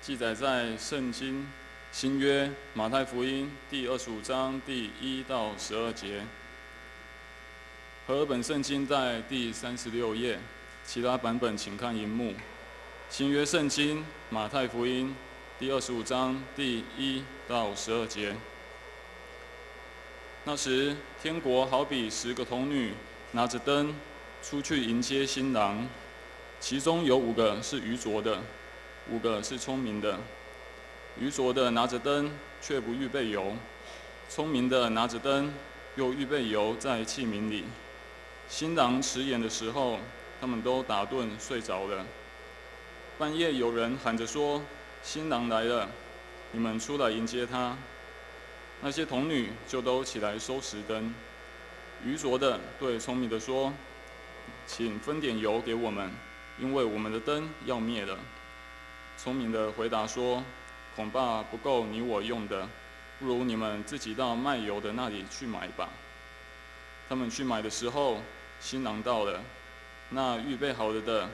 记载在圣经新约马太福音第25章第1到12节。和合本圣经在第36页，其他版本请看荧幕。新约圣经马太福音第25章第1到12节。那时，天国好比10个童女拿着灯出去迎接新郎，其中有5个是愚拙的，5个是聪明的。愚拙的拿着灯，却不预备油；聪明的拿着灯，又预备油在器皿里。新郎迟延的时候，他们都打盹睡着了。半夜有人喊着说：“新郎来了，你们出来迎接他。”那些童女就都起来收拾灯。愚拙的对聪明的说：“请分点油给我们，因为我们的灯要灭了。”聪明的回答说：“恐怕不够你我用的，不如你们自己到卖油的那里去买吧。”他们去买的时候，新郎到了，那预备好了的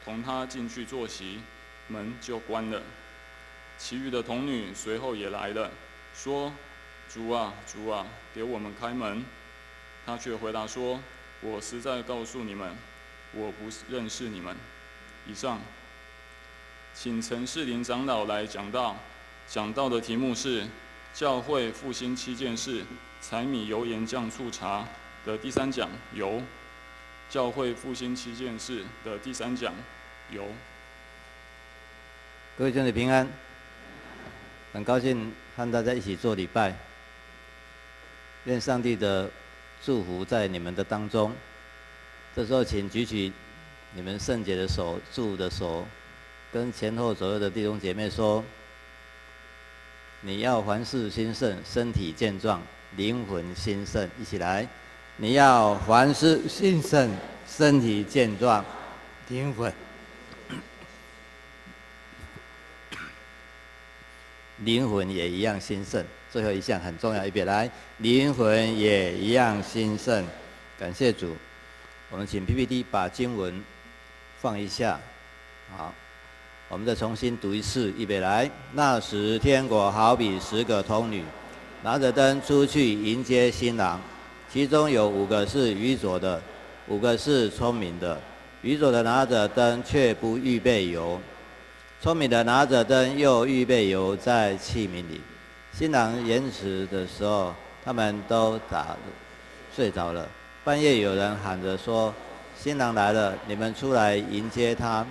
同他进去坐席，门就关了。其余的童女随后也来了，说：“主啊，主啊，给我们开门。”他却回答说：“我实在告诉你们，我不认识你们。”以上，请陈世林长老来讲道。讲道的题目是《教会复兴7件事：柴米油盐酱醋茶》的第3讲油。教会复兴7件事的第3讲油。各位兄弟平安，很高兴和大家一起做礼拜。愿上帝的祝福在你们的当中。这时候，请举起你们圣洁的手、祝的手，跟前后左右的弟兄姐妹说：“你要凡事兴盛，身体健壮，灵魂兴盛。”一起来，你要凡事兴盛，身体健壮，灵魂也一样兴盛。最后一项很重要，预备来，灵魂也一样兴盛。感谢主。我们请 PPT 把经文放一下。好，我们再重新读一次，预备来。那时天国好比10个童女，拿着灯出去迎接新郎，其中有5个是愚拙的，5个是聪明的。愚拙的拿着灯，却不预备油；聪明的拿着灯，又预备油在器皿里。新郎延迟的时候，他们都睡着了。半夜有人喊着说：“新郎来了，你们出来迎接他。”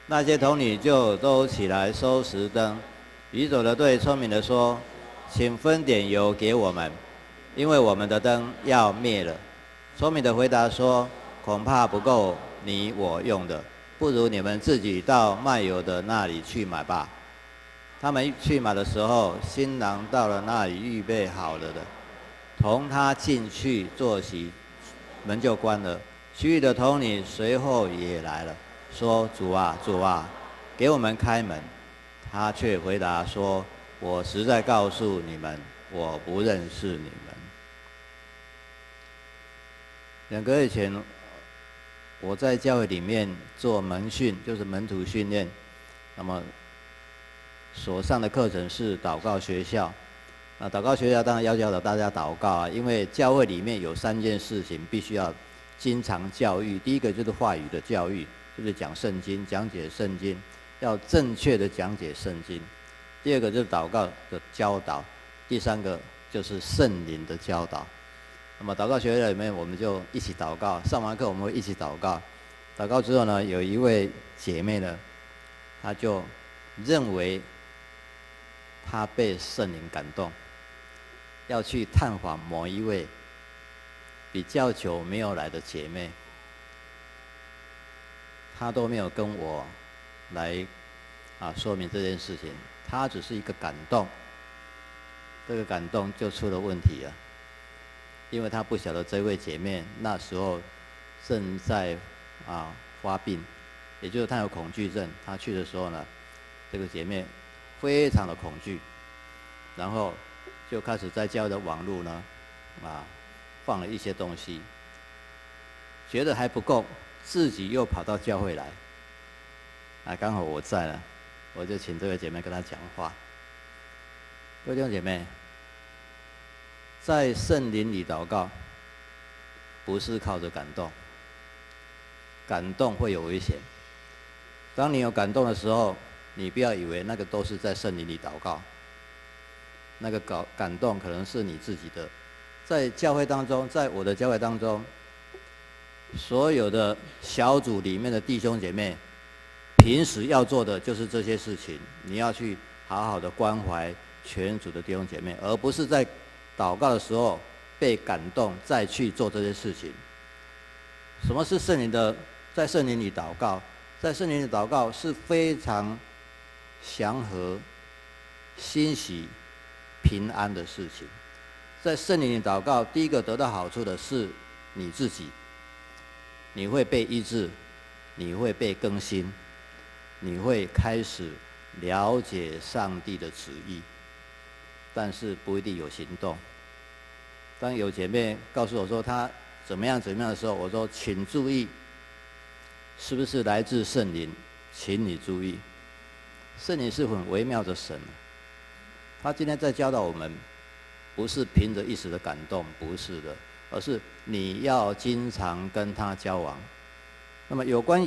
那些童女就都起来收拾灯。愚拙的对聪明的说：“请分点油给我们，因为我们的灯要灭了。”聪明的回答说：“恐怕不够你我用的，不如你们自己到卖油的那里去买吧。”他们去买的时候，新郎到了那里预备好了的，同他进去坐席，门就关了。其余的童女随后也来了，说：“主啊，主啊，给我们开门。”他却回答说：“我实在告诉你们，我不认识你们。”2个月前，我在教会里面做门训，就是门徒训练。那么所上的课程是祷告学校。那祷告学校当然要教导大家祷告啊，因为教会里面有3件事情必须要经常教育。第一个就是话语的教育，就是讲圣经、讲解圣经，要正确的讲解圣经。第2个就是祷告的教导，第3个就是圣灵的教导。那么祷告学校里面，我们就一起祷告。上完课我们会一起祷告。祷告之后呢，有一位姐妹呢，她就认为她被圣灵感动，要去探访某一位比较久没有来的姐妹。她都没有跟我来说明这件事情，她只是一个感动。这个感动就出了问题了，因为她不晓得这位姐妹那时候正在发病，也就是她有恐惧症。她去的时候呢，这个姐妹非常的恐惧，然后就开始在教会的网络呢放了一些东西，觉得还不够，自己又跑到教会来。刚好我在了，我就请这位姐妹跟她讲话。各位弟兄姐妹，在圣灵里祷告，不是靠着感动，感动会有危险。当你有感动的时候，你不要以为那个都是在圣灵里祷告，那个感动可能是你自己的。在教会当中，在我的教会当中，所有的小组里面的弟兄姐妹，平时要做的就是这些事情，你要去好好的关怀全组的弟兄姐妹，而不是在祷告的时候被感动再去做这些事情。什么是圣灵的？在圣灵里祷告，在圣灵里祷告是非常祥和、欣喜、平安的事情。在圣灵里祷告，第一个得到好处的是你自己，你会被医治，你会被更新，你会开始了解上帝的旨意，但是不一定有行动。当有姐妹告诉我说她怎么样的时候，我说请注意，是不是来自圣灵？请你注意，圣灵是很微妙的神，他今天在教导我们，不是凭着一时的感动，不是的，而是你要经常跟他交往。那么有关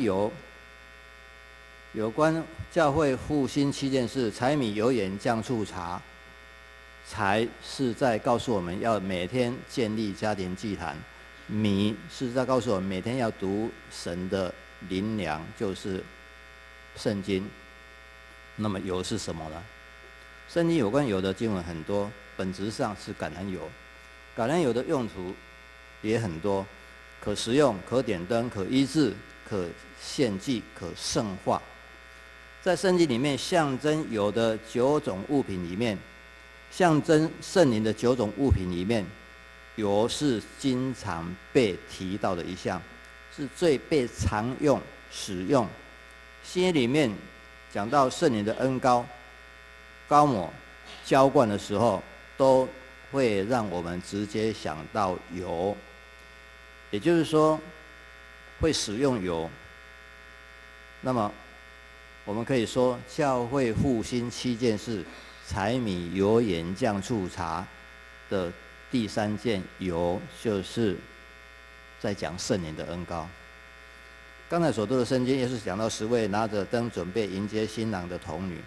教会复兴7件事，柴米油盐酱醋茶，才是在告诉我们要每天建立家庭祭坛，米是在告诉我们每天要读神的灵粮，就是圣经。那么油是什么呢？圣经有关油的经文很多，本质上是橄榄油。橄榄油的用途也很多，可食用、可点灯、可医治、可献祭、可圣化。在圣经里面象征油的9种物品里面，象征圣灵的9种物品里面，油是经常被提到的一项，是最被常用使用。新约里面讲到圣灵的恩膏、膏抹、浇灌的时候，都会让我们直接想到油，也就是说会使用油。那么我们可以说，教会复兴7件事，柴米油盐酱醋茶的第3件油，就是在讲圣灵的恩膏。刚才所读的圣经也是讲到10位拿着灯准备迎接新郎的童女，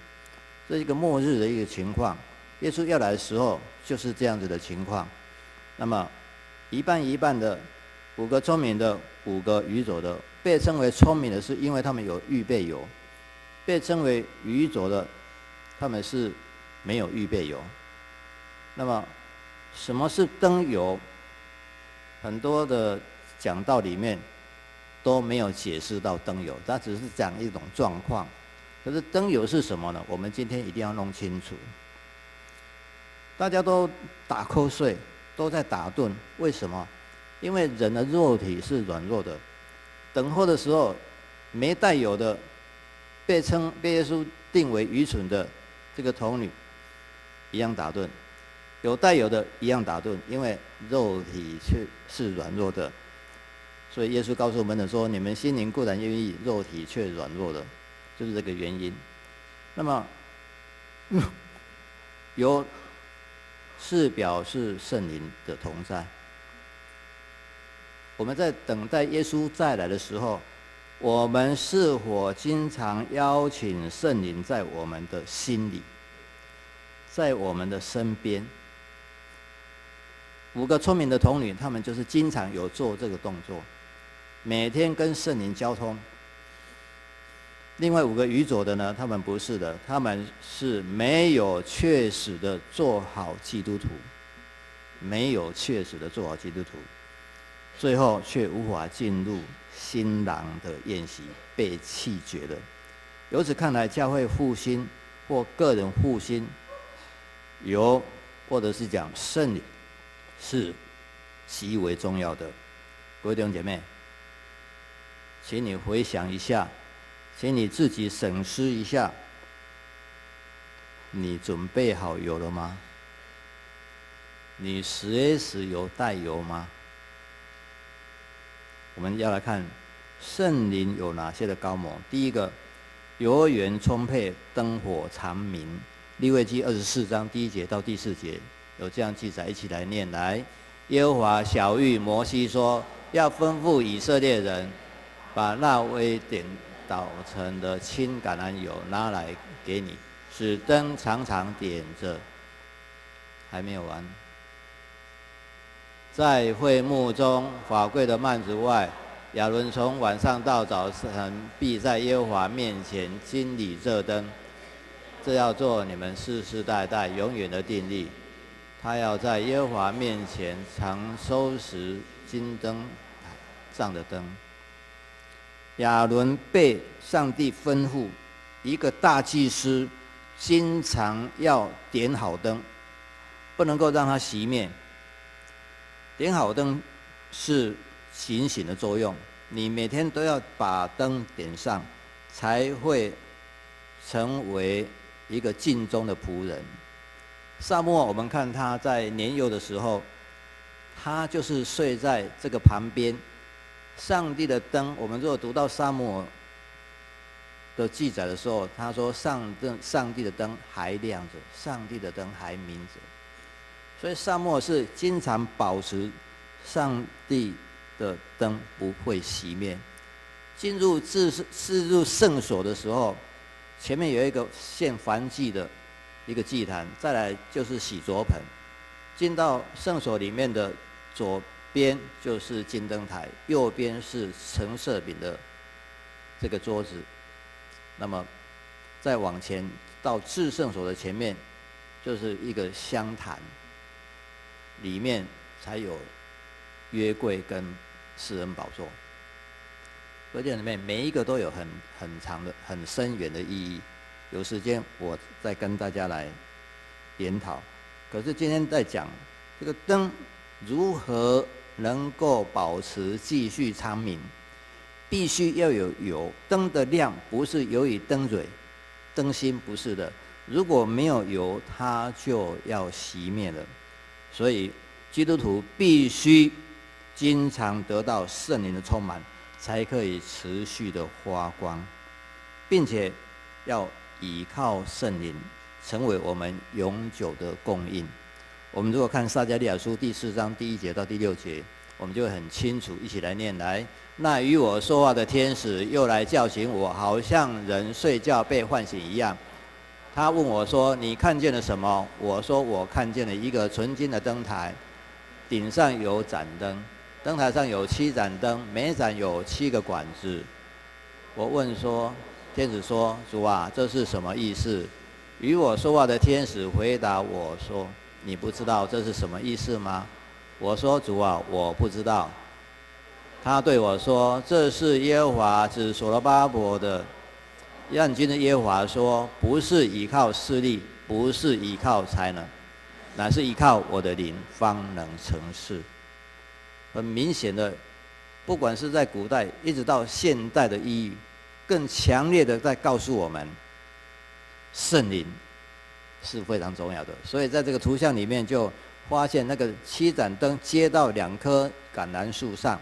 这是一个末日的一个情况。耶稣要来的时候就是这样子的情况。那么一半一半的，5个聪明的，5个愚拙的。被称为聪明的是因为他们有预备油，被称为愚拙的，他们是没有预备油。那么什么是灯油？很多的讲道里面都没有解释到灯油，它只是讲一种状况。可是灯油是什么呢？我们今天一定要弄清楚。大家都打瞌睡，都在打盹，为什么？因为人的肉体是软弱的。等候的时候，没带油的，被耶稣定为愚蠢的这个童女，一样打盹；有带油的，一样打盹，因为肉体却是软弱的。所以耶稣告诉我们的说：“你们心灵固然愿意，肉体却软弱的，就是这个原因。”那么，油是表示圣灵的同在。我们在等待耶稣再来的时候，我们是否经常邀请圣灵在我们的心里，在我们的身边？5个聪明的童女，她们就是经常有做这个动作，每天跟圣灵交通。另外5个愚拙的呢，他们不是的，他们是没有确实的做好基督徒，没有确实的做好基督徒，最后却无法进入新郎的宴席，被弃绝了。由此看来，教会复兴或个人复兴，或者是讲圣灵，是极为重要的。各位弟兄姐妹，请你回想一下，请你自己审视一下，你准备好油了吗？你随时有带油吗？我们要来看圣灵有哪些的膏抹。第一个，油源充沛，灯火长明。利未记24章1节到第4节有这样记载，一起来念来。耶和华晓谕摩西说，要吩咐以色列人，把那未点捣成的青橄榄油拿来给你，使灯常常点着。还没有完。在会幕中法柜的幔子外，亚伦从晚上到早晨必在耶和华面前经理这灯，这要做你们世世代代永远的定例。他要在耶和华面前常收拾金灯上的灯。亚伦被上帝吩咐，一个大祭司经常要点好灯，不能够让它熄灭。点好灯是警醒的作用，你每天都要把灯点上，才会成为一个尽忠的仆人。撒母耳，我们看他在年幼的时候，他就是睡在这个旁边。上帝的灯，我们如果读到撒母耳的记载的时候，他说上帝的灯还亮着，上帝的灯还明着。所以撒母耳是经常保持上帝的灯不会熄灭。进入圣所的时候，前面有一个献燔祭的一个祭坛，再来就是洗濯盆。进到圣所里面的左边就是金灯台，右边是陈设饼的这个桌子。那么再往前到至圣所的前面，就是一个香坛。里面才有约柜跟施恩宝座。所以这里面每一个都有很长的、很深远的意义。有时间我再跟大家来研讨。可是今天在讲这个灯如何能够保持继续长明，必须要有油。灯的亮不是由于灯蕊、灯芯，不是的。如果没有油，它就要熄灭了。所以基督徒必须经常得到圣灵的充满，才可以持续的发光，并且要倚靠圣灵，成为我们永久的供应。我们如果看撒迦利亚书第4章1节到第6节，我们就会很清楚，一起来念来。那与我说话的天使又来叫醒我，好像人睡觉被唤醒一样。他问我说：“你看见了什么？”我说：“我看见了一个纯金的灯台，顶上有盏灯，灯台上有7盏灯，每盏有7个管子。”我问说：“天使说，主啊，这是什么意思？”与我说话的天使回答我说：“你不知道这是什么意思吗？”我说：“主啊，我不知道。”他对我说：“这是耶和华指所罗巴伯的。万军的耶和华说，不是依靠势力，不是依靠才能，乃是依靠我的灵，方能成事。”很明显的，不管是在古代一直到现代的意义，更强烈的在告诉我们，圣灵是非常重要的。所以在这个图像里面就发现那个7盏灯接到2棵橄榄树上，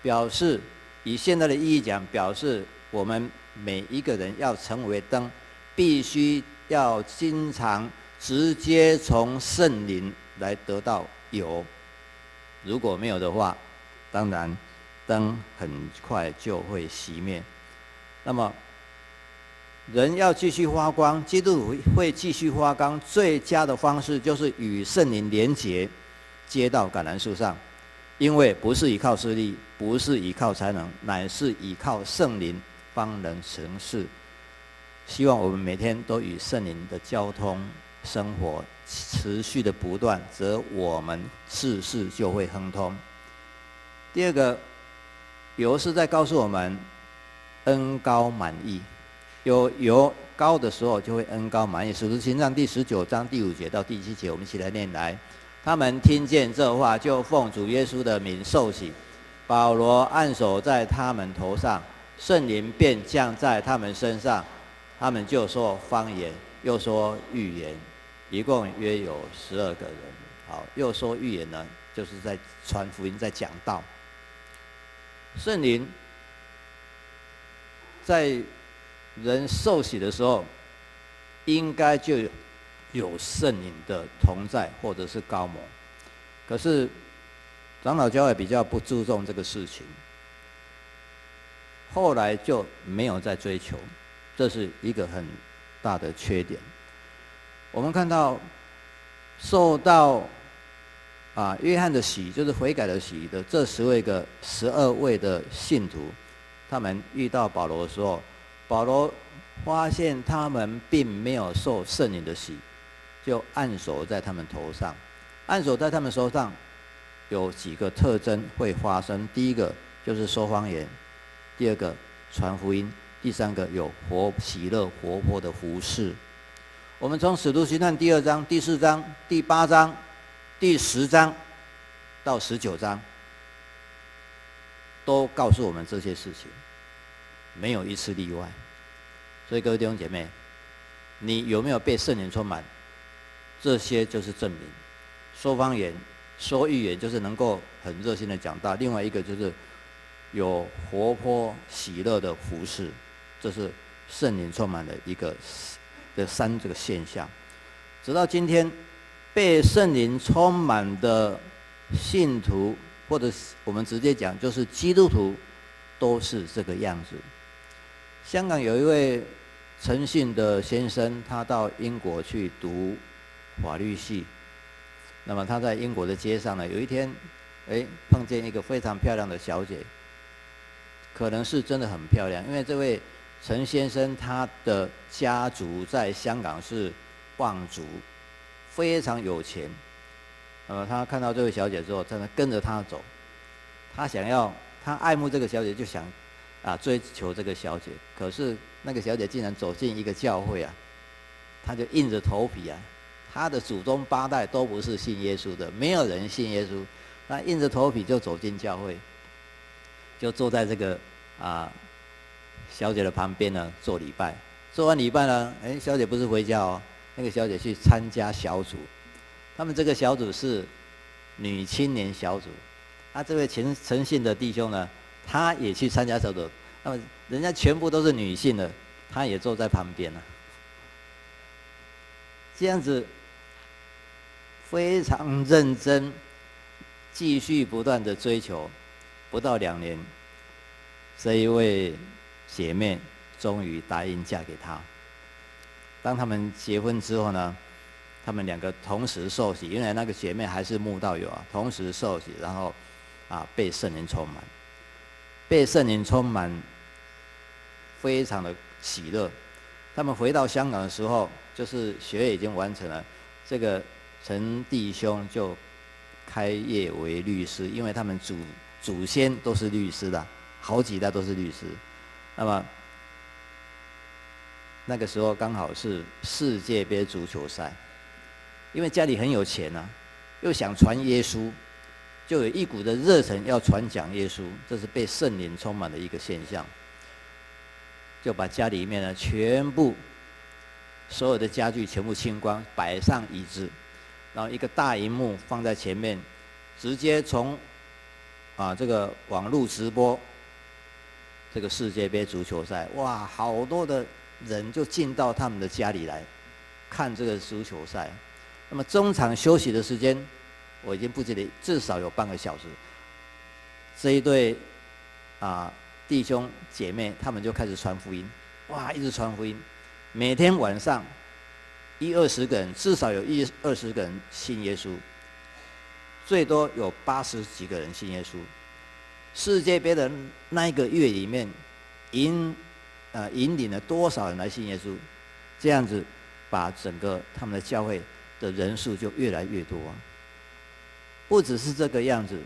表示以现在的意义讲，表示我们每一个人要成为灯，必须要经常直接从圣灵来得到油。如果没有的话，当然灯很快就会熄灭。那么人要继续发光，基督徒会继续发光，最佳的方式就是与圣灵连结，接到橄榄树上。因为不是依靠势力，不是依靠才能，乃是依靠圣灵方能成事。希望我们每天都与圣灵的交通生活持续的不断，则我们事事就会亨通。第二个，油是在告诉我们恩膏满溢。有油膏的时候，就会恩膏满溢。使徒行传第19章第5节到第7节，我们一起来念来。他们听见这话，就奉主耶稣的名受洗。保罗按手在他们头上，圣灵便降在他们身上，他们就说方言，又说预言，一共约有12个人。好，又说预言呢，就是在传福音，在讲道。圣灵在人受洗的时候，应该就有圣灵的同在，或者是高摩。可是长老教会比较不注重这个事情，后来就没有再追求，这是一个很大的缺点。我们看到受到约翰的洗，就是悔改的洗的这12位的信徒，他们遇到保罗的时候，保罗发现他们并没有受圣灵的洗，就按手在他们头上。按手在他们手上有几个特征会发生：第一个就是说方言，第二个传福音，第三个有喜乐活泼的服事。我们从使徒行传第2章、第4章、第8章、第10章到19章，都告诉我们这些事情，没有一次例外。所以各位弟兄姐妹，你有没有被圣灵充满？这些就是证明。说方言、说预言，就是能够很热心的讲道；另外一个就是有活泼喜乐的服事，这是圣灵充满的这个现象。直到今天，被圣灵充满的信徒，或者我们直接讲就是基督徒，都是这个样子。香港有一位陈信的先生，他到英国去读法律系。那么他在英国的街上呢，有一天，碰见一个非常漂亮的小姐，可能是真的很漂亮，因为这位陈先生他的家族在香港是望族，非常有钱。那么他看到这位小姐之后，真的跟着她走，他爱慕这个小姐，就想追求这个小姐。可是那个小姐竟然走进一个教会啊，他就硬着头皮啊。他的祖宗8代都不是信耶稣的，没有人信耶稣，那硬着头皮就走进教会，就坐在这个小姐的旁边呢做礼拜。做完礼拜呢，小姐不是回家哦，那个小姐去参加小组。他们这个小组是女青年小组，这位陈信的弟兄呢，他也去参加小组。那么人家全部都是女性的，他也坐在旁边了。这样子非常认真，继续不断的追求，不到2年，这一位姐妹终于答应嫁给他。当他们结婚之后呢，他们2个同时受洗，因为那个姐妹还是慕道友同时受洗，然后被圣灵充满，被圣灵充满，非常的喜乐。他们回到香港的时候，就是学业已经完成了，这个陈弟兄就开业为律师，因为他们祖先都是律师的，好几代都是律师。那么那个时候刚好是世界杯足球赛，因为家里很有钱又想传耶稣，就有一股的热忱要传讲耶稣，这是被圣灵充满的一个现象。就把家里面呢全部所有的家具全部清光，摆上椅子，然后一个大荧幕放在前面，直接从这个网络直播这个世界杯足球赛。哇，好多的人就进到他们的家里来看这个足球赛。那么中场休息的时间，我已经不记得，至少有半个小时。这一对弟兄姐妹他们就开始传福音，哇，一直传福音，每天晚上20个人，至少有20个人信耶稣，最多有80几个人信耶稣。世界杯的那一个月里面，引领了多少人来信耶稣？这样子，把整个他们的教会的人数就越来越多。不只是这个样子，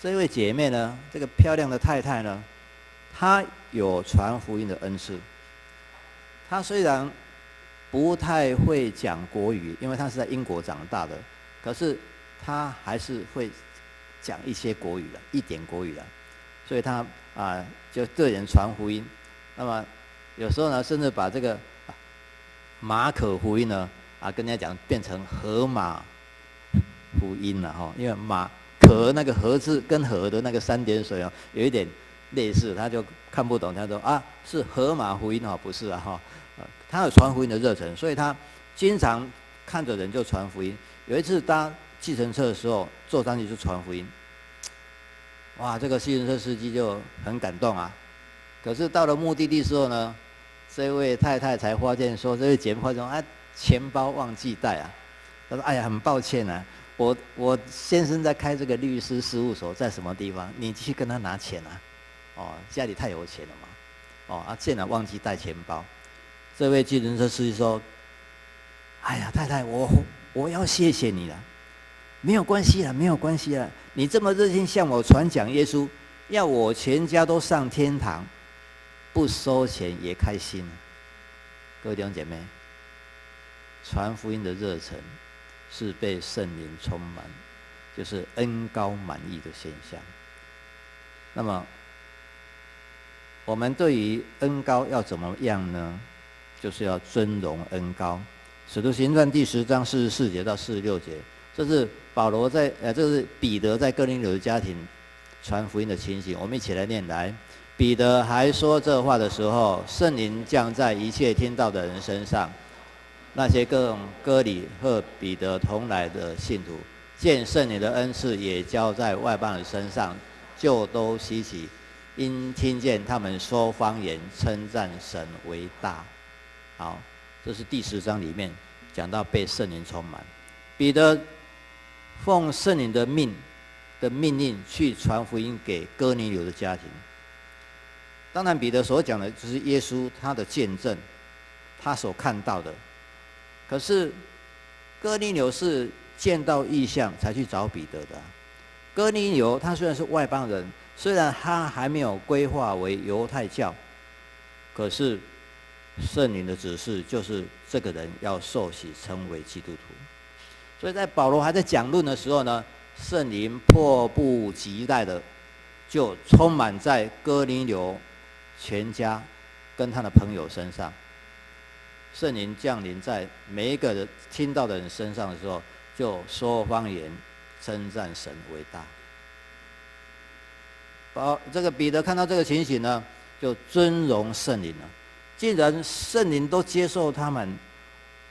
这位姐妹呢，这个漂亮的太太呢，她有传福音的恩赐。她虽然不太会讲国语，因为她是在英国长大的，可是她还是会讲一些国语的，一点国语的，所以她就对人传福音。那么有时候呢，甚至把这个马可福音呢跟人家讲变成荷马福音了因为可那个河字跟河的那个3点水有一点类似，他就看不懂，他说啊是河马福音不是啊哈，他有传福音的热忱，所以他经常看着人就传福音。有一次搭计程车的时候，坐上去就传福音，哇，这个计程车司机就很感动啊。可是到了目的地之后呢，这位太太才发现说，这位姐妹发现说，钱包忘记带啊。他说：“哎呀，很抱歉啊，我先生在开这个律师事务所，在什么地方？你去跟他拿钱啊。哦，家里太有钱了嘛。哦，竟然忘记带钱包。这位计程车司机说：‘哎呀，太太，我要谢谢你了，没有关系啦，没有关系啦。你这么热心向我传讲耶稣，要我全家都上天堂，不收钱也开心。’各位弟兄姐妹，传福音的热忱是被圣灵充满，就是恩膏满溢的现象。那么，我们对于恩膏要怎么样呢？就是要尊荣恩膏。使徒行传第10章44节到46节，这是这是彼得在哥林流的家庭传福音的情形。我们一起来念来。彼得还说这话的时候，圣灵降在一切听到的人身上。那些跟哥里和彼得同来的信徒，见圣灵的恩赐也交在外邦人身上，就都稀奇，因听见他们说方言，称赞神为大。好，这是第10章里面讲到被圣灵充满。彼得奉圣灵的命令去传福音给哥尼流的家庭。当然，彼得所讲的就是耶稣他的见证，他所看到的。可是哥尼流是见到异象才去找彼得的。哥尼流他虽然是外邦人，虽然他还没有归化为犹太教，可是圣灵的指示就是这个人要受洗成为基督徒。所以在保罗还在讲论的时候呢，圣灵迫不及待的就充满在哥尼流全家跟他的朋友身上。圣灵降临在每一个人听到的人身上的时候，就说方言，称赞神为大。这个彼得看到这个情形呢，就尊荣圣灵了。既然圣灵都接受他们，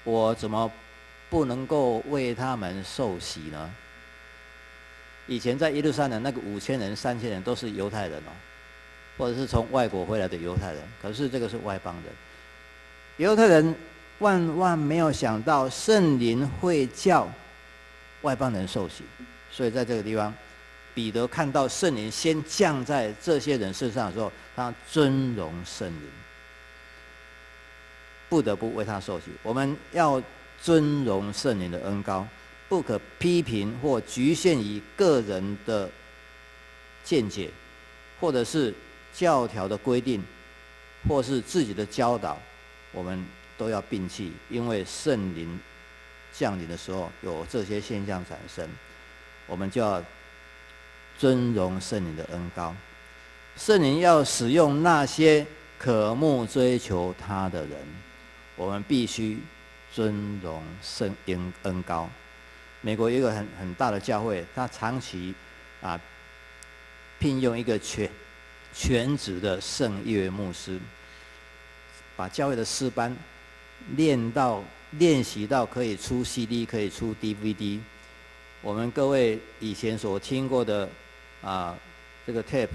我怎么不能够为他们受洗呢？以前在耶路撒冷那个5000人、3000人都是犹太人或者是从外国回来的犹太人，可是这个是外邦人。犹太人万万没有想到圣灵会叫外邦人受洗，所以在这个地方，彼得看到圣灵先降在这些人身上的时候，他尊荣圣灵，不得不为他受洗。我们要尊荣圣灵的恩膏，不可批评或局限于个人的见解，或者是教条的规定，或是自己的教导，我们都要摒弃，因为圣灵降临的时候有这些现象产生，我们就要尊荣圣灵的恩膏。圣灵要使用那些渴慕追求他的人，我们必须尊荣圣灵恩膏。美国有一个很大的教会，他长期聘用一个全职的圣乐牧师，把教会的诗班练习到可以出 CD， 可以出 DVD。我们各位以前所听过的这个 tape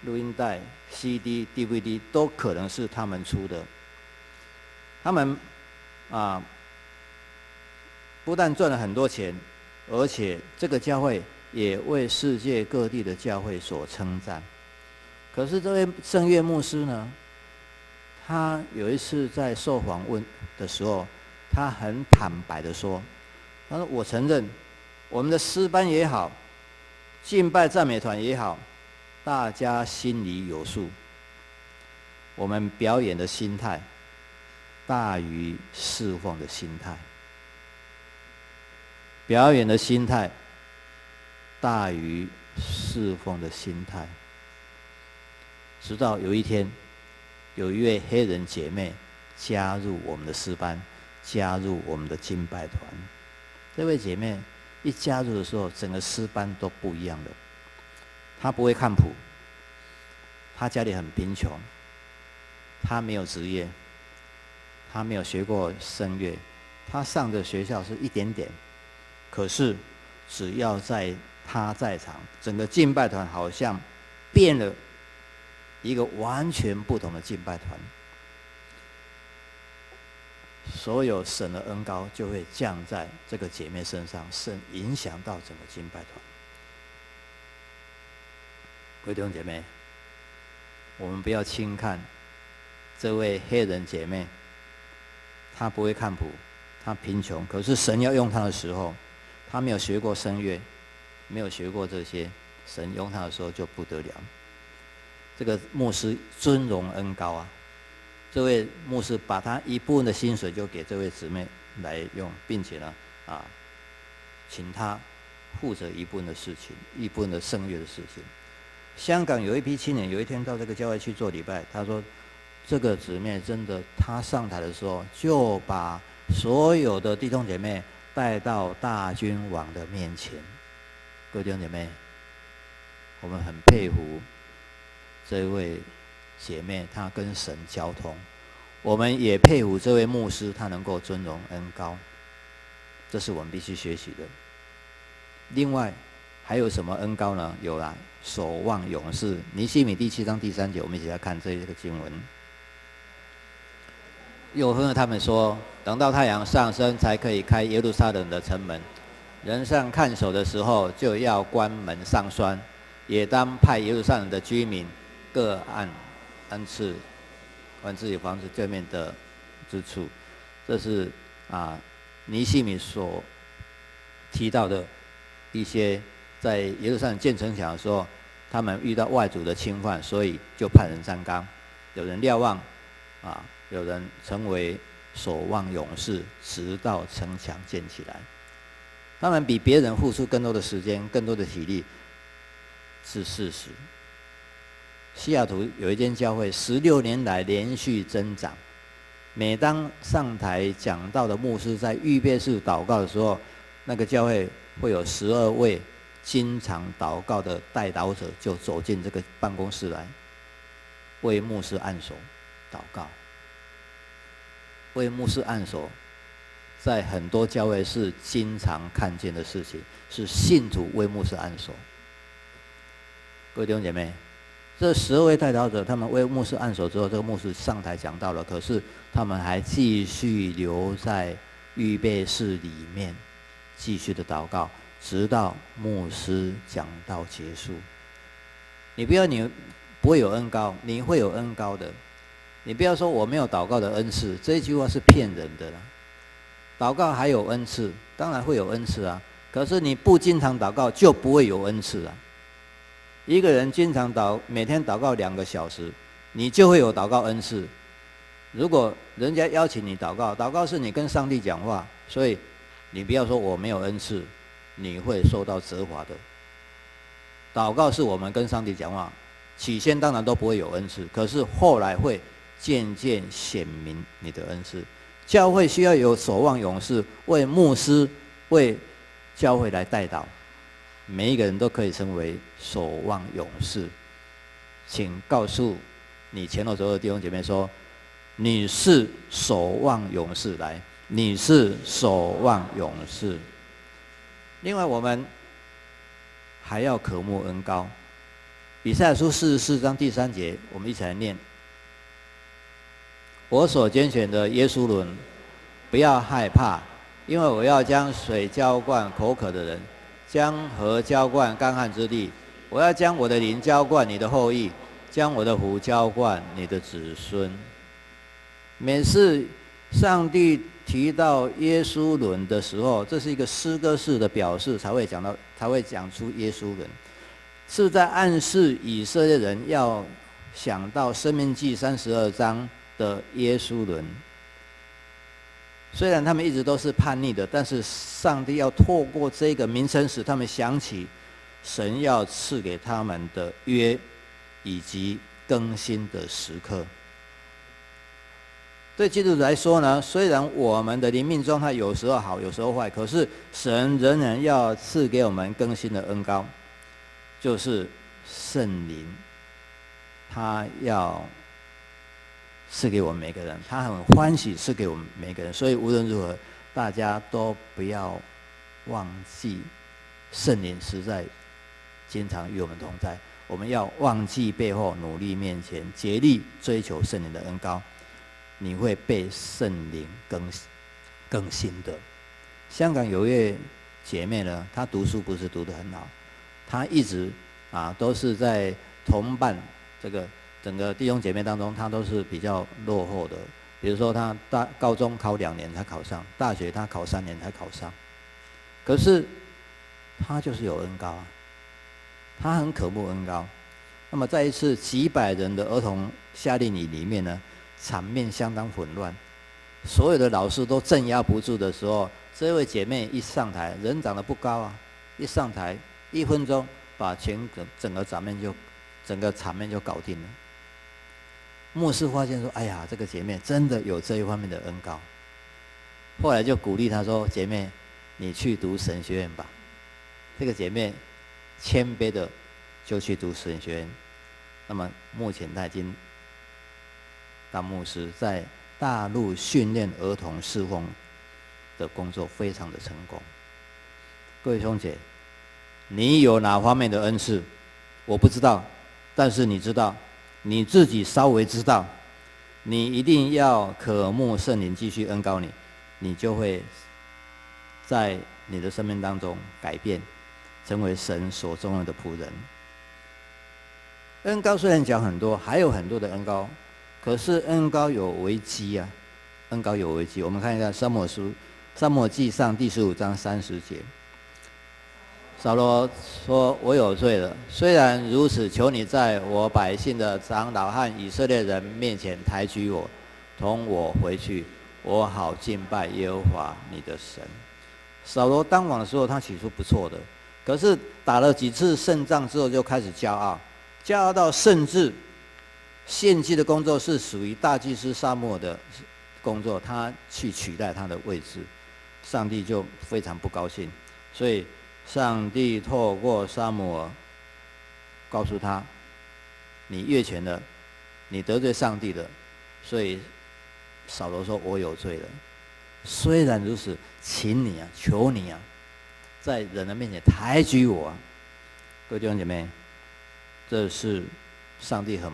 录音带、CD、DVD 都可能是他们出的。他们不但赚了很多钱，而且这个教会也为世界各地的教会所称赞。可是这位圣乐牧师呢，他有一次在受访问的时候，他很坦白的说，他说：“我承认，我们的诗班也好，敬拜赞美团也好，大家心里有数。我们表演的心态大于侍奉的心态，表演的心态大于侍奉的心态。”直到有一天，有一位黑人姐妹加入我们的诗班，加入我们的敬拜团。这位姐妹一加入的时候，整个诗班都不一样了。她不会看谱，他家里很贫穷，他没有职业，他没有学过声乐，他上的学校是一点点，可是只要他在场，整个敬拜团好像变了一个完全不同的敬拜团。所有神的恩膏就会降在这个姐妹身上，甚影响到整个敬拜团。各位弟兄姐妹，我们不要轻看这位黑人姐妹，她不会看谱，她贫穷，可是神要用她的时候，她没有学过声乐，没有学过这些，神用她的时候就不得了。这个牧师尊荣恩膏啊，这位牧师把他一部分的薪水就给这位姊妹来用，并且呢，请他负责一部分的事情，一部分的圣乐的事情。香港有一批青年，有一天到这个教会去做礼拜，他说，这个姊妹真的，她上台的时候就把所有的弟兄姐妹带到大君王的面前。各位弟兄姐妹，我们很佩服这位姐妹，她跟神交通，我们也佩服这位牧师，他能够尊荣恩膏，这是我们必须学习的。另外还有什么恩膏呢？有啦，守望勇士，尼希米第7章第3节，我们一起来看这个经文。又吩咐他们说，等到太阳上升，才可以开耶路撒冷的城门。人上看守的时候，就要关门上栓，也当派耶路撒冷的居民各按安置自己房子对面的之处。这是尼希米所提到的一些在耶路撒冷建城墙的时候，他们遇到外族的侵犯，所以就派人站岗，有人瞭望有人成为守望勇士，直到城墙建起来。他们比别人付出更多的时间，更多的体力，是事实。西雅图有一间教会，16年来连续增长。每当上台讲道的牧师在预备室祷告的时候，那个教会会有12位经常祷告的代祷者就走进这个办公室来，为牧师按手祷告。为牧师按手，在很多教会是经常看见的事情，是信徒为牧师按手。各位弟兄姐妹，这12位代祷者，他们为牧师按手之后，这个牧师上台讲道了，可是他们还继续留在预备室里面，继续的祷告，直到牧师讲道结束。你不要你不会有恩膏，你会有恩膏的。你不要说我没有祷告的恩赐，这一句话是骗人的啦。祷告还有恩赐，当然会有恩赐啊。可是你不经常祷告，就不会有恩赐啊。一个人经常每天祷告2个小时，你就会有祷告恩赐。如果人家邀请你祷告，祷告是你跟上帝讲话，所以你不要说我没有恩赐，你会受到责罚的。祷告是我们跟上帝讲话，起先当然都不会有恩赐，可是后来会渐渐显明你的恩赐。教会需要有守望勇士，为牧师、为教会来代祷。每一个人都可以成为守望勇士。请告诉你前头所有的弟兄姐妹说，你是守望勇士，来，你是守望勇士。另外，我们还要渴慕恩膏。以赛亚书44章第3节，我们一起来念：我所拣选的耶稣伦，不要害怕，因为我要将水浇灌口渴的人，将河浇灌干旱之地。我要将我的灵浇灌你的后裔，将我的湖浇灌你的子孙。每次上帝提到耶稣伦的时候，这是一个诗歌式的表示，才会讲出耶稣伦，是在暗示以色列人要想到申命记32章的耶稣伦。虽然他们一直都是叛逆的，但是上帝要透过这个名称使他们想起神要赐给他们的约以及更新的时刻。对基督徒来说呢，虽然我们的灵命状态有时候好，有时候坏，可是神仍然要赐给我们更新的恩膏，就是圣灵他要赐给我们每个人，他很欢喜赐给我们每个人。所以无论如何，大家都不要忘记圣灵实在经常与我们同在。我们要忘记背后，努力面前，竭力追求圣灵的恩膏，你会被圣灵更新的。香港有一位姐妹呢，她读书不是读得很好，她一直都是在同伴这个整个弟兄姐妹当中，她都是比较落后的。比如说她高中考2年才考上，大学她考3年才考上，可是她就是有恩膏啊，她很渴慕恩膏。那么在一次几百人的儿童夏令营里面呢，场面相当混乱，所有的老师都镇压不住的时候，这位姐妹一上台，人长得不高啊，一上台1分钟把整个场面就搞定了。牧师发现说：“哎呀，这个姐妹真的有这一方面的恩膏。”后来就鼓励她说：“姐妹，你去读神学院吧。”这个姐妹谦卑的就去读神学院。那么目前她已经当牧师，在大陆训练儿童侍奉的工作非常的成功。各位兄姐，你有哪方面的恩赐？我不知道，但是你知道。你自己稍微知道，你一定要渴慕圣灵继续恩膏你，你就会在你的生命当中改变，成为神所重要的仆人。恩膏虽然讲很多，还有很多的恩膏，可是恩膏有危机啊，恩膏有危机。我们看一下撒母耳记上第15章30节。扫罗说：“我有罪了，虽然如此，求你在我百姓的长老和以色列人面前抬举我，同我回去，我好敬拜耶和华你的神。”扫罗当王的时候，他起初不错的，可是打了几次胜仗之后，就开始骄傲到甚至献祭的工作是属于大祭司撒母耳的工作，他去取代他的位置，上帝就非常不高兴，所以上帝透过撒母耳告诉他：“你越权了，你得罪上帝了。”所以扫罗说：“我有罪了。虽然如此，请你求你在人的面前抬举我啊！”各位弟兄姐妹，这是上帝很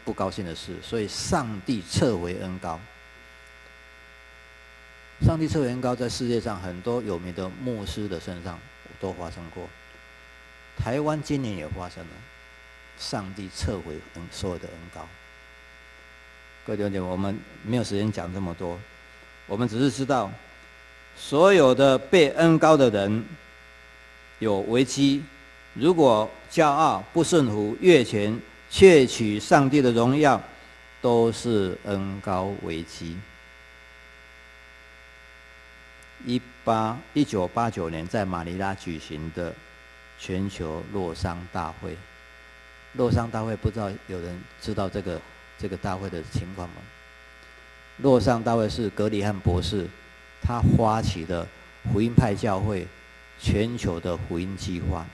不高兴的事，所以上帝撤回恩膏。上帝撤回恩膏在世界上很多有名的牧师的身上都发生过，台湾今年也发生了，上帝撤回所有的恩膏。各位弟兄姐妹，我们没有时间讲这么多，我们只是知道，所有的被恩膏的人有危机，如果骄傲、不顺服、越权、窃取上帝的荣耀，都是恩膏危机。1989年在马尼拉举行的全球洛桑大会，洛桑大会不知道有人知道这个大会的情况吗？洛桑大会是格里汉博士他发起的福音派教会全球的福音计划，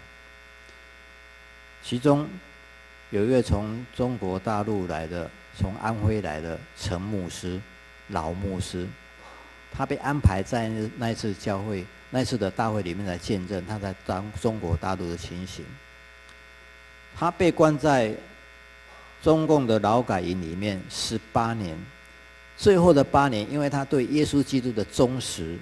其中有一位从中国大陆来的，从安徽来的陈牧师，老牧师。他被安排在那一次的大会里面来见证他在中国大陆的情形。他被关在中共的劳改营里面18年，最后的8年，因为他对耶稣基督的忠实，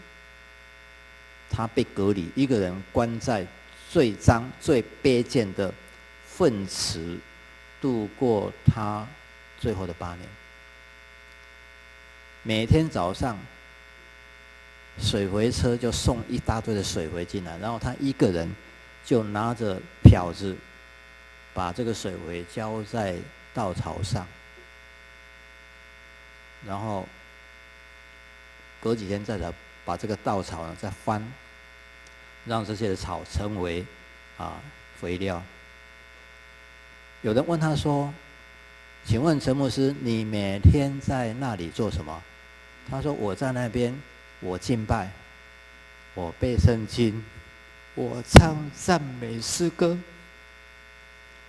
他被隔离，一个人关在最脏、最卑贱的粪池，度过他最后的8年。每天早上，水回车就送一大堆的水回进来，然后他一个人就拿着瓢子把这个水回浇在稻草上，然后隔几天再来把这个稻草再翻，让这些的草成为肥料。有人问他说：“请问陈牧师，你每天在那里做什么？”他说：“我在那边。我敬拜，我背圣经，我唱赞美诗歌，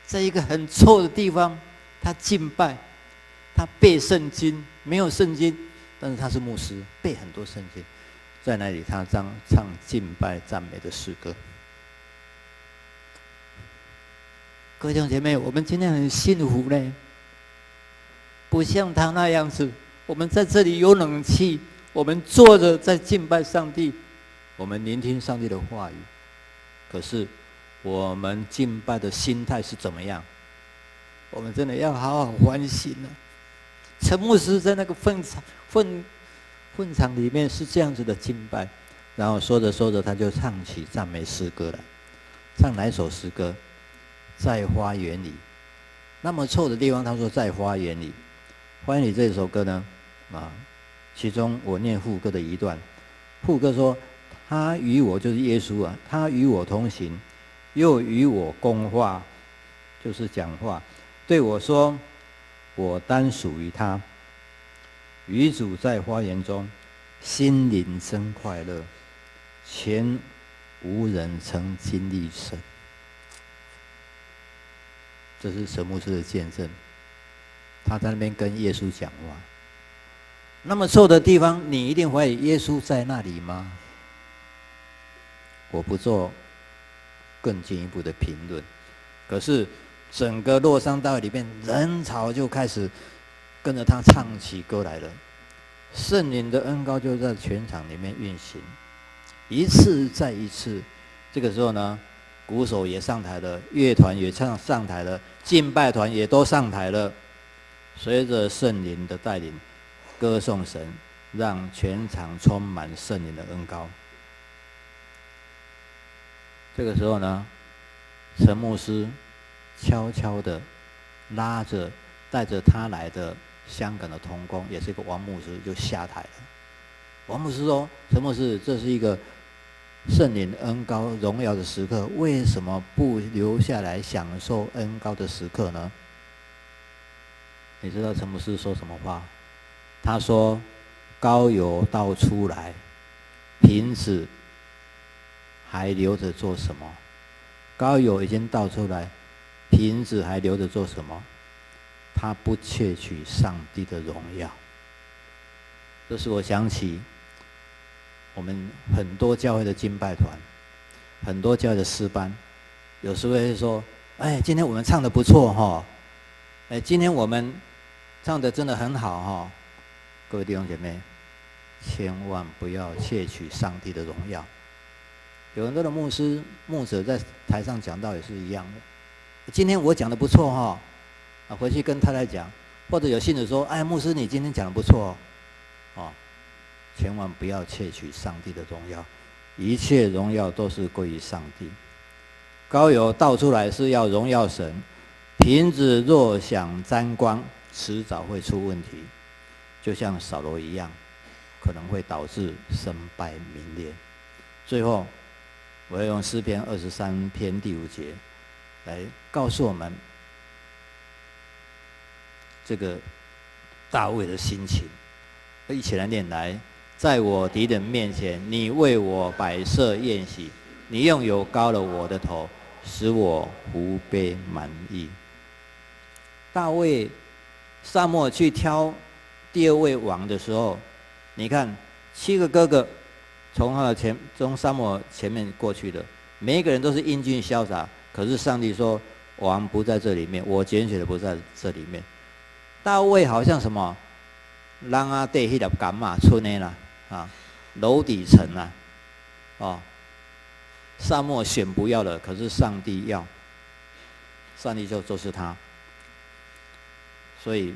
在一个很臭的地方，他敬拜，他背圣经，没有圣经，但是他是牧师，背很多圣经，在那里他唱敬拜赞美的诗歌。各位弟兄姐妹，我们今天很幸福呢，不像他那样子，我们在这里有冷气，我们坐着在敬拜上帝，我们聆听上帝的话语。可是我们敬拜的心态是怎么样？我们真的要好好反省了。陈牧师在那个粪场里面是这样子的敬拜，然后说着说着他就唱起赞美诗歌来。唱哪一首诗歌？在花园里。那么臭的地方，他说在花园里。花园里这首歌呢，其中我念副歌的一段。副歌说：他与我就是耶稣啊，他与我同行，又与我共话，就是讲话，对我说：我单属于他。与主在花园中，心灵真快乐，前无人曾经历神。这是陈牧师的见证，他在那边跟耶稣讲话。那么臭的地方，你一定怀疑耶稣在那里吗？我不做更进一步的评论。可是整个洛桑大会里面，人潮就开始跟着他唱起歌来了，圣灵的恩膏就在全场里面运行，一次再一次。这个时候呢，鼓手也上台了，乐团也上台了，敬拜团也都上台了，随着圣灵的带领，歌颂神，让全场充满圣灵的恩膏。这个时候呢，陈牧师悄悄的拉着带着他来的香港的同工，也是一个王牧师，就下台了。王牧师说：陈牧师，这是一个圣灵恩膏荣耀的时刻，为什么不留下来享受恩膏的时刻呢？你知道陈牧师说什么话？他说：膏油倒出来，瓶子还留着做什么？膏油已经倒出来，瓶子还留着做什么？他不窃取上帝的荣耀。这使我想起我们很多教会的敬拜团，很多教会的诗班，有时候会说：哎，今天我们唱得不错哈，哎，今天我们唱得真的很好哈。各位弟兄姐妹，千万不要窃取上帝的荣耀。有很多的牧者在台上讲道也是一样的。今天我讲得不错哈，回去跟太太讲，或者有信徒说：哎，牧师你今天讲得不错哦，千万不要窃取上帝的荣耀，一切荣耀都是归于上帝。膏油倒出来是要荣耀神，瓶子若想沾光，迟早会出问题，就像扫罗一样，可能会导致身败名裂。最后，我要用诗篇23篇第5节来告诉我们这个大卫的心情。一起来念来：在我敌人面前，你为我摆设宴席，你用油膏了我的头，使我福杯满溢。大卫撒母耳去挑第2位王的时候，你看7个哥哥从撒母耳前面过去的，每一个人都是英俊潇洒。可是上帝说：王不在这里面，我拣选的不在这里面。大卫好像什么？让啊对迄粒柑嘛村的啦楼底层啦撒母耳选不要了，可是上帝要，上帝就是他，所以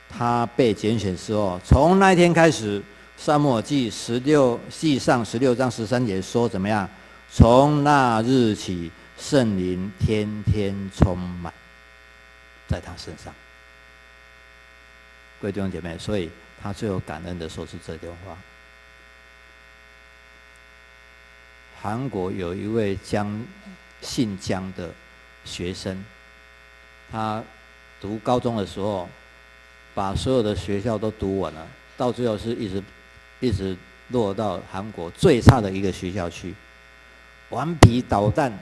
他被拣选之后，从那一天开始，撒母耳记上16章13节说怎么样？从那日起，圣灵天天充满在他身上。各位弟兄姐妹，所以他最后感恩的说是这段话。韩国有一位姓姜的学生，他读高中的时候，把所有的学校都读完了，到最后是一直落到韩国最差的一个学校去，顽皮捣蛋，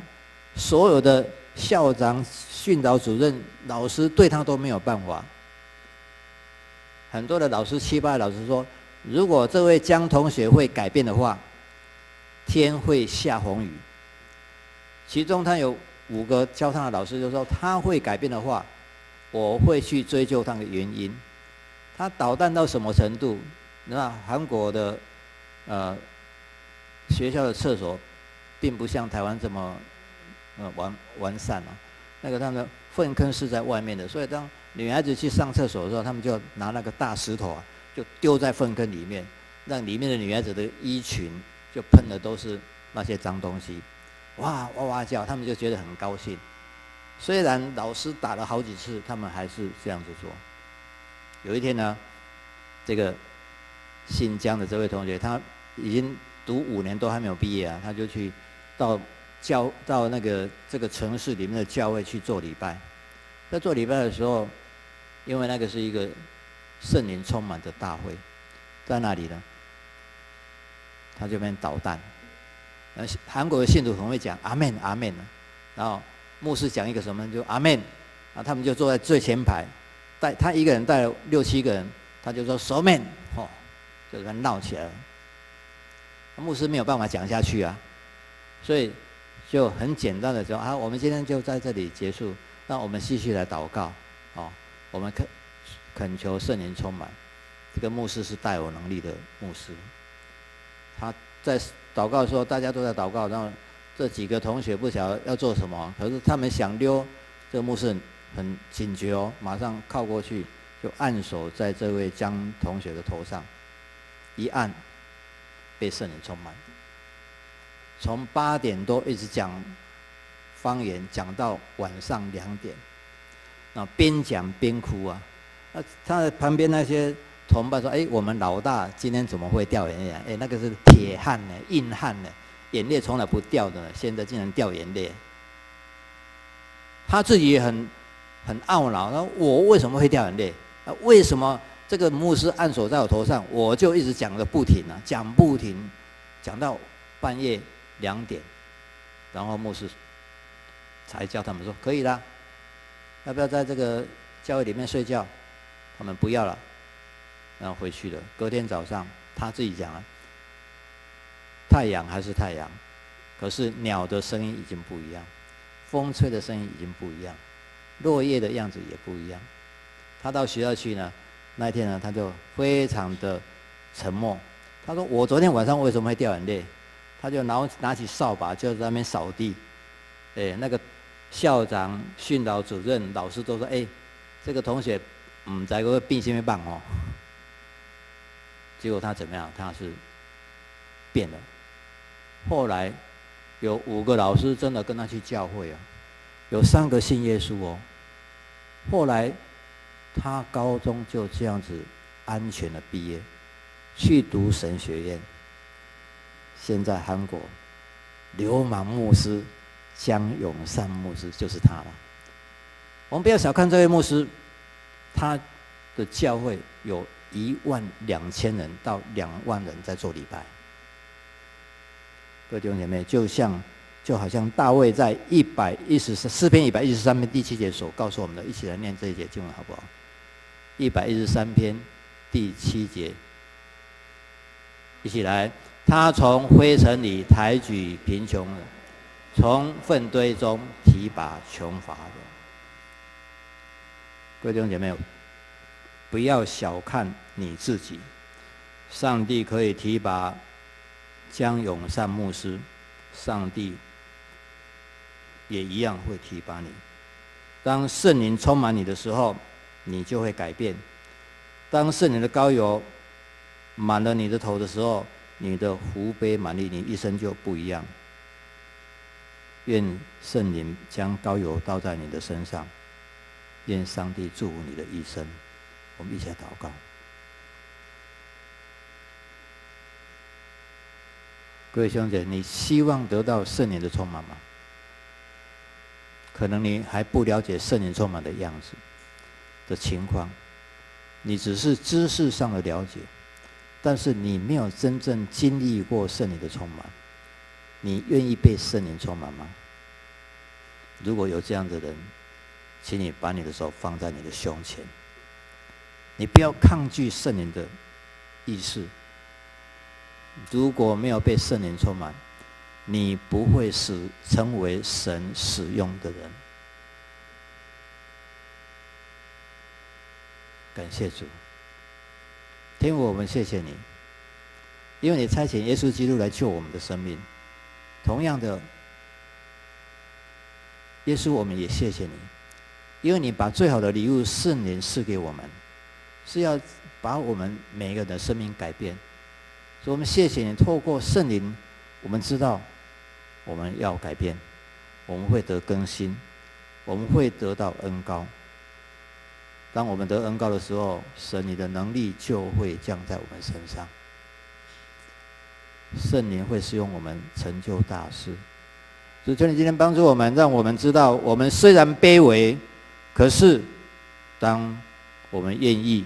所有的校长、训导主任、老师对他都没有办法。很多的老师，7、8个老师说，如果这位江同学会改变的话，天会下红雨。其中他有5个教他的老师就说，他会改变的话，我会去追究他的原因。他捣蛋到什么程度？那韩国的学校的厕所，并不像台湾这么完善啊。那个他们的粪坑是在外面的，所以当女孩子去上厕所的时候，他们就拿那个大石头啊，就丢在粪坑里面，让里面的女孩子的衣裙就喷的都是那些脏东西，哇哇哇叫，他们就觉得很高兴。虽然老师打了好几次，他们还是这样子做。有一天呢，这个新疆的这位同学，他已经读5年都还没有毕业啊，他就去到那个这个城市里面的教会去做礼拜。在做礼拜的时候，因为那个是一个圣灵充满的大会，在那里呢，他就边捣蛋。韩国的信徒很会讲阿门阿门，然后牧师讲一个什么就阿门，啊，他们就坐在最前排，他一个人带了6、7个人，他就说守门，就跟闹起来了。牧师没有办法讲下去啊，所以就很简单的说啊，我们今天就在这里结束，让我们继续来祷告，我们恳求圣灵充满。这个牧师是带有能力的牧师，他在祷告的时候，大家都在祷告，然后这几个同学不晓得要做什么，可是他们想溜，这个牧师很警觉哦，马上靠过去就按手在这位江同学的头上，一按被圣灵充满，从8点多一直讲方言，讲到晚上2点，边讲边哭啊。他的旁边那些同伴说：“我们老大今天怎么会掉眼泪？那个是铁汉呢，硬汉呢，眼泪从来不掉的，现在竟然掉眼泪。”他自己也很懊恼，说：“我为什么会掉眼泪？为什么这个牧师按手在我头上，我就一直讲个不停啊，讲不停，讲到半夜2点，然后牧师才叫他们说可以啦，要不要在这个教会里面睡觉？他们不要了，然后回去了。隔天早上他自己讲了，太阳还是太阳，可是鸟的声音已经不一样，风吹的声音已经不一样，落叶的样子也不一样。他到学校去呢，那一天呢，他就非常的沉默。他说：“我昨天晚上为什么会掉眼泪？”他就拿起扫把就在那边扫地。那个校长、训导主任、老师都说：“这个同学不知道病什么病哦。”结果他怎么样？他是变了。后来有5个老师真的跟他去教会啊，有3个信耶稣哦。后来他高中就这样子安全的毕业，去读神学院。现在韩国流氓牧师江永善牧师就是他了。我们不要小看这位牧师，他的教会有12000人到2万人在做礼拜。各位弟兄姐妹，就好像大卫在诗篇113篇第7节所告诉我们的，一起来念这一节经文好不好？113篇第7节，一起来。他从灰尘里抬举贫穷人，从粪堆中提拔穷乏人。各位弟兄姐妹，不要小看你自己，上帝可以提拔江永善牧师，上帝也一样会提拔你。当圣灵充满你的时候，你就会改变。当圣灵的膏油满了你的头的时候，你的福杯满溢，你一生就不一样。愿圣灵将膏油倒在你的身上，愿上帝祝福你的一生。我们一起来祷告。各位兄姐，你希望得到圣灵的充满吗？可能你还不了解圣灵充满的样子的情况，你只是知识上的了解，但是你没有真正经历过圣灵的充满。你愿意被圣灵充满吗？如果有这样的人，请你把你的手放在你的胸前，你不要抗拒圣灵的意识。如果没有被圣灵充满，你不会成为神使用的人。感谢主，天父，我们谢谢你，因为你差遣耶稣基督来救我们的生命。同样的，耶稣，我们也谢谢你，因为你把最好的礼物圣灵赐给我们，是要把我们每一个人的生命改变。所以我们谢谢你，透过圣灵，我们知道我们要改变，我们会得更新，我们会得到恩膏。当我们得恩膏的时候，神你的能力就会降在我们身上，圣灵会使用我们成就大事。所以求你今天帮助我们，让我们知道，我们虽然卑微，可是当我们愿意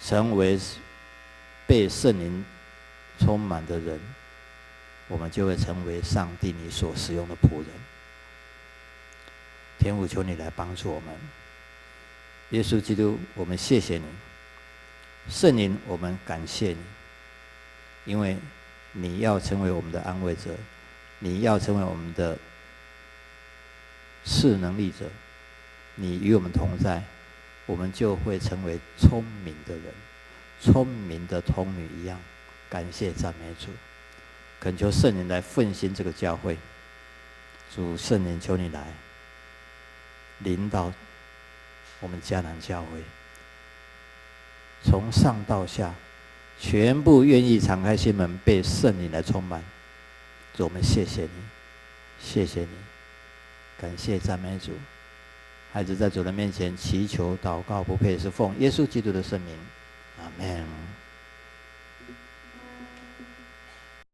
成为被圣灵充满的人，我们就会成为上帝你所使用的仆人。天父，求你来帮助我们。耶稣基督，我们谢谢你。圣灵，我们感谢你，因为你要成为我们的安慰者，你要成为我们的赐能力者，你与我们同在，我们就会成为聪明的人，聪明的童女一样。感谢赞美主，恳求圣灵来奋兴这个教会。主圣灵，求你来领导我们迦南教会，从上到下，全部愿意敞开心门，被圣灵来充满。主，我们谢谢你，谢谢你，感谢赞美主。孩子在主的面前祈求祷告，不配是奉耶稣基督的圣名，阿们。